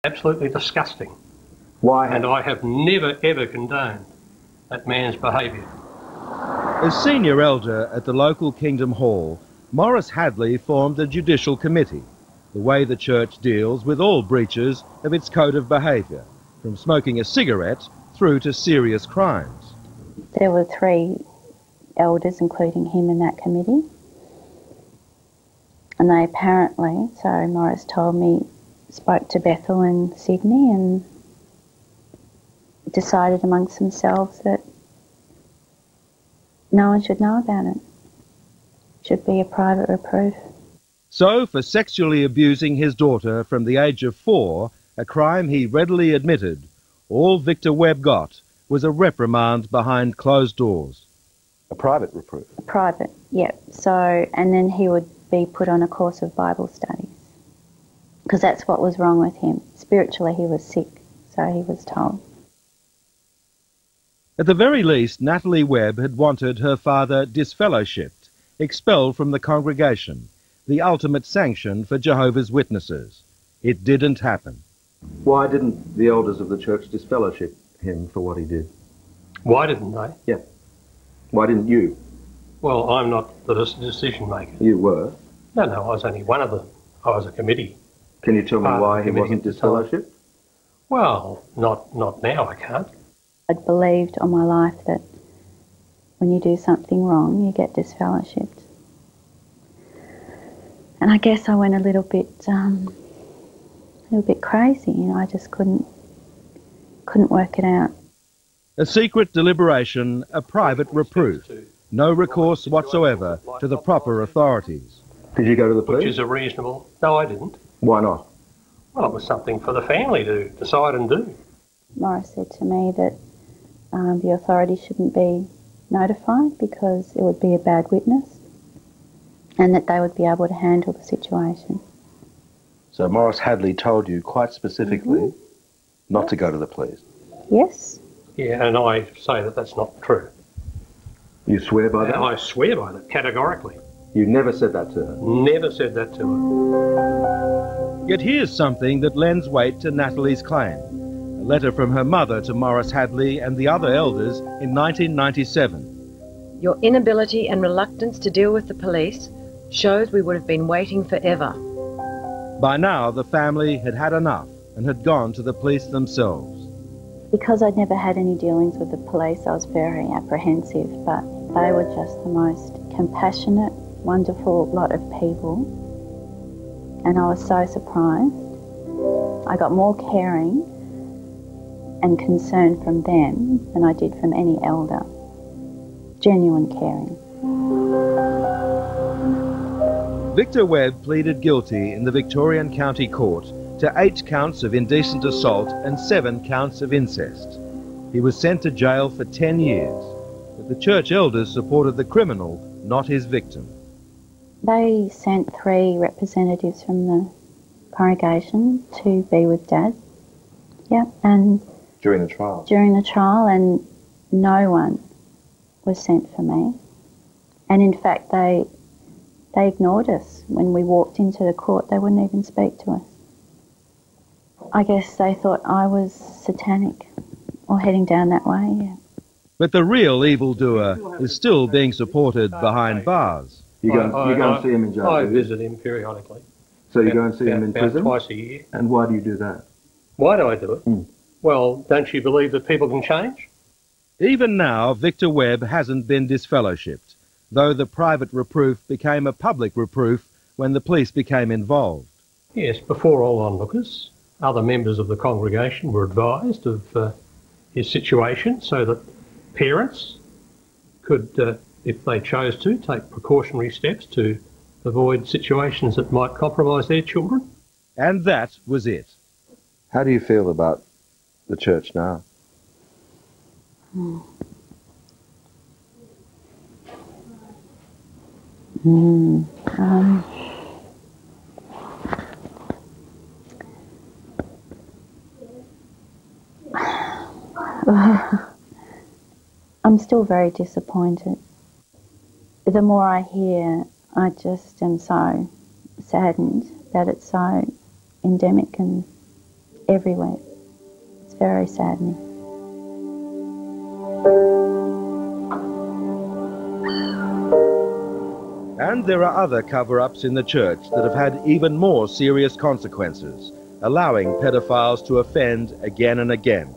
Absolutely disgusting. Why? And I have never ever condoned that man's behaviour. As senior elder at the local Kingdom Hall, Maurice Hadley formed a judicial committee, the way the church deals with all breaches of its code of behaviour, from smoking a cigarette through to serious crimes. There were 3 elders, including him, in that committee. And they apparently, so Maurice told me, spoke to Bethel in Sydney and decided amongst themselves that no one should know about it. It should be a private reproof. So, for sexually abusing his daughter from the age of 4, a crime he readily admitted, all Victor Webb got was a reprimand behind closed doors. A private reproof? Private, yep. So, and then he would be put on a course of Bible studies, because that's what was wrong with him. Spiritually, he was sick, so he was told. At the very least, Natalie Webb had wanted her father disfellowshipped, expelled from the congregation, the ultimate sanction for Jehovah's Witnesses. It didn't happen. Why didn't the elders of the church disfellowship him for what he did? Why didn't they? Yeah. Why didn't you? Well, I'm not the decision maker. You were? No, I was only one of them. I was a committee. Can you tell me why he wasn't disfellowshipped? Well, not now, I can't. I'd believed all my life that when you do something wrong, you get disfellowshipped. And I guess I went a little bit crazy. You know, I just couldn't work it out. A secret deliberation, a private reproof, no recourse whatsoever to the proper authorities. Did you go to the police? Which is a reasonable... No, I didn't. Why not? Well, it was something for the family to decide and do. Maurice said to me that the authorities shouldn't be notified because it would be a bad witness, and that they would be able to handle the situation. So Maurice Hadley told you quite specifically not to go to the police? Yes. Yeah, and I say that that's not true. You swear by that? I swear by that, categorically. You never said that to her? Never said that to her. Yet here's something that lends weight to Natalie's claim. A letter from her mother to Maurice Hadley and the other elders in 1997. Your inability and reluctance to deal with the police shows we would have been waiting forever. By now, the family had had enough and had gone to the police themselves. Because I'd never had any dealings with the police, I was very apprehensive, but they were just the most compassionate, wonderful lot of people, and I was so surprised. I got more caring and concern from them than I did from any elder. Genuine caring. Victor Webb pleaded guilty in the Victorian County Court to 8 counts of indecent assault and 7 counts of incest. He was sent to jail for 10 years, but the church elders supported the criminal, not his victim. They sent 3 representatives from the congregation to be with Dad. Yeah, and During the trial? During the trial, and no one was sent for me. And in fact, they ignored us. When we walked into the court, they wouldn't even speak to us. I guess they thought I was satanic or heading down that way, yeah. But the real evildoer is still being supported behind bars. You go and see him in jail? I visit him periodically. So you go and see him in prison? Twice a year. And why do you do that? Why do I do it? Well, don't you believe that people can change? Even now, Victor Webb hasn't been disfellowshipped, though the private reproof became a public reproof when the police became involved. Yes, before all onlookers, other members of the congregation were advised of his situation so that parents could, if they chose to, take precautionary steps to avoid situations that might compromise their children. And that was it. How do you feel about the church now? I'm still very disappointed. The more I hear, I just am so saddened that it's so endemic and everywhere. It's very saddening. And there are other cover-ups in the church that have had even more serious consequences, allowing pedophiles to offend again and again.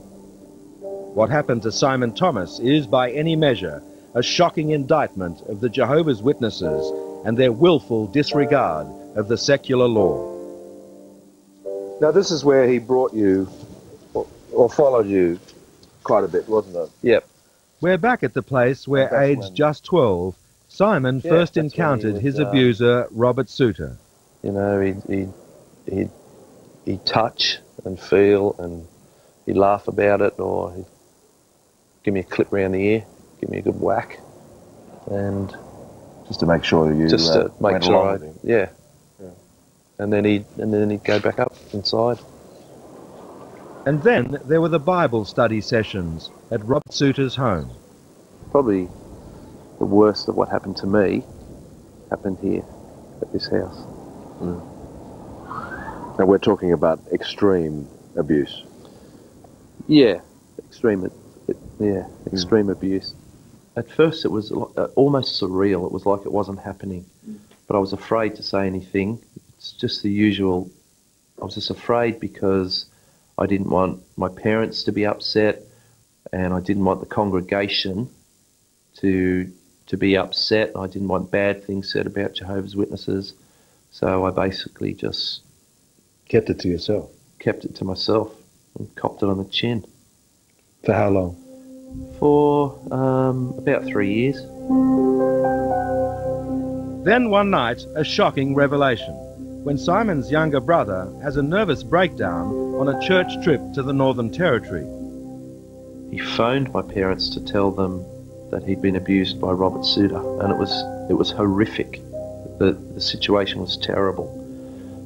What happened to Simon Thomas is, by any measure, a shocking indictment of the Jehovah's Witnesses and their willful disregard of the secular law. Now, this is where he brought you, or followed you, quite a bit, wasn't it? Yep. We're back at the place where, aged just 12, Simon first encountered his abuser, Robert Souter. You know, he'd touch and feel, and he'd laugh about it, or he'd give me a clip round the ear, give me a good whack, and just to make sure you just to make went sure along I, with him. yeah. And then he'd go back up inside. And then there were the Bible study sessions at Robert Souter's home. Probably the worst of what happened to me happened here at this house. Now we're talking about extreme abuse. Yeah, extreme abuse. At first it was almost surreal. It was like it wasn't happening. But I was afraid to say anything. It's just the usual. I was just afraid because I didn't want my parents to be upset, and I didn't want the congregation to be upset. I didn't want bad things said about Jehovah's Witnesses. So I basically just Kept it to yourself. Kept it to myself and copped it on the chin. For how long? For about 3 years. Then one night, a shocking revelation, when Simon's younger brother has a nervous breakdown on a church trip to the Northern Territory. He phoned my parents to tell them that he'd been abused by Robert Souter, and it was horrific. The situation was terrible.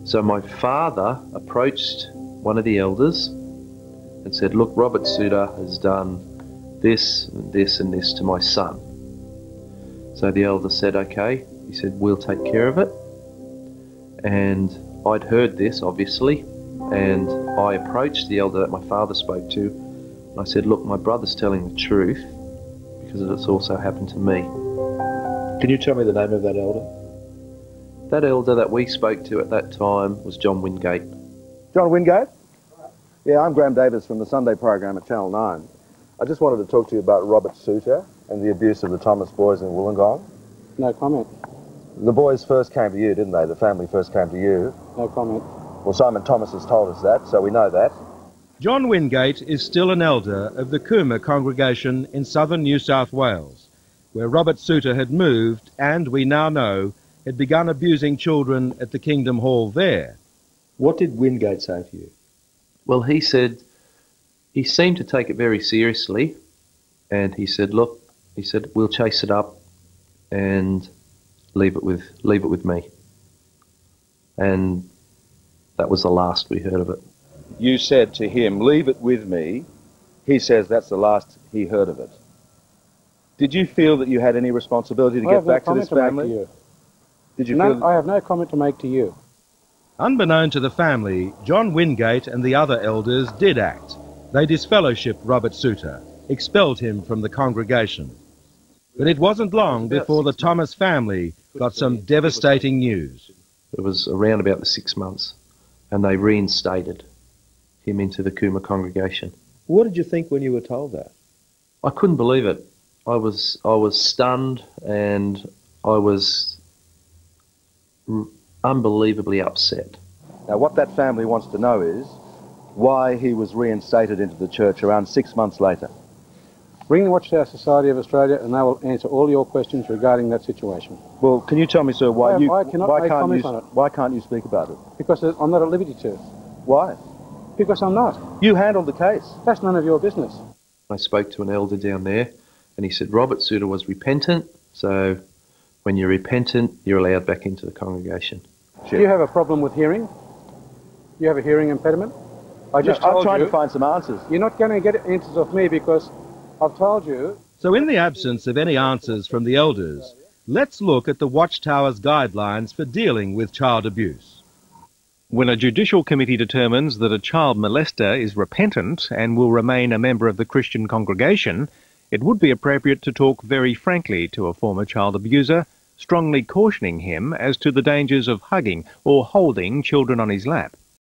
So my father approached one of the elders and said, "Look, Robert Souter has done this and this and this to my son." So the elder said, "Okay." He said, "We'll take care of it." And I'd heard this, obviously, and I approached the elder that my father spoke to, and I said, "Look, my brother's telling the truth, because it's also happened to me." Can you tell me the name of that elder? That elder that we spoke to at that time was John Wingate. John Wingate? Yeah, I'm Graham Davis from the Sunday program at Channel 9. I just wanted to talk to you about Robert Souter and the abuse of the Thomas boys in Wollongong. No comment. The boys first came to you, didn't they? The family first came to you. No comment. Well, Simon Thomas has told us that, so we know that. John Wingate is still an elder of the Cooma congregation in southern New South Wales, where Robert Souter had moved and, we now know, had begun abusing children at the Kingdom Hall there. What did Wingate say to you? Well, he said he seemed to take it very seriously, and he said, "Look," he said, "we'll chase it up and leave it with me." And that was the last we heard of it. You said to him, "Leave it with me." He says that's the last he heard of it. Did you feel that you had any responsibility to get back to this family? Did you feel... I have no comment to make to you. Unbeknown to the family, John Wingate and the other elders did act. They disfellowshipped Robert Souter, expelled him from the congregation. But it wasn't long before the Thomas family got some devastating news. It was around about the 6 months, and they reinstated him into the Cooma congregation. What did you think when you were told that? I couldn't believe it. I was stunned, and I was unbelievably upset. Now, what that family wants to know is why he was reinstated into the church around 6 months later. Ring the Watchtower Society of Australia and they will answer all your questions regarding that situation. Well, can you tell me, sir, why Why can't you speak about it? Because I'm not at liberty to. Why? Because I'm not. You handled the case. That's none of your business. I spoke to an elder down there, and he said Robert Souter was repentant, so when you're repentant, you're allowed back into the congregation. Do you have a problem with hearing? You have a hearing impediment? I'm trying to find some answers. You're not going to get answers off me because I've told you. So in the absence of any answers from the elders, let's look at the Watchtower's guidelines for dealing with child abuse. When a judicial committee determines that a child molester is repentant and will remain a member of the Christian congregation, it would be appropriate to talk very frankly to a former child abuser, strongly cautioning him as to the dangers of hugging or holding children on his lap.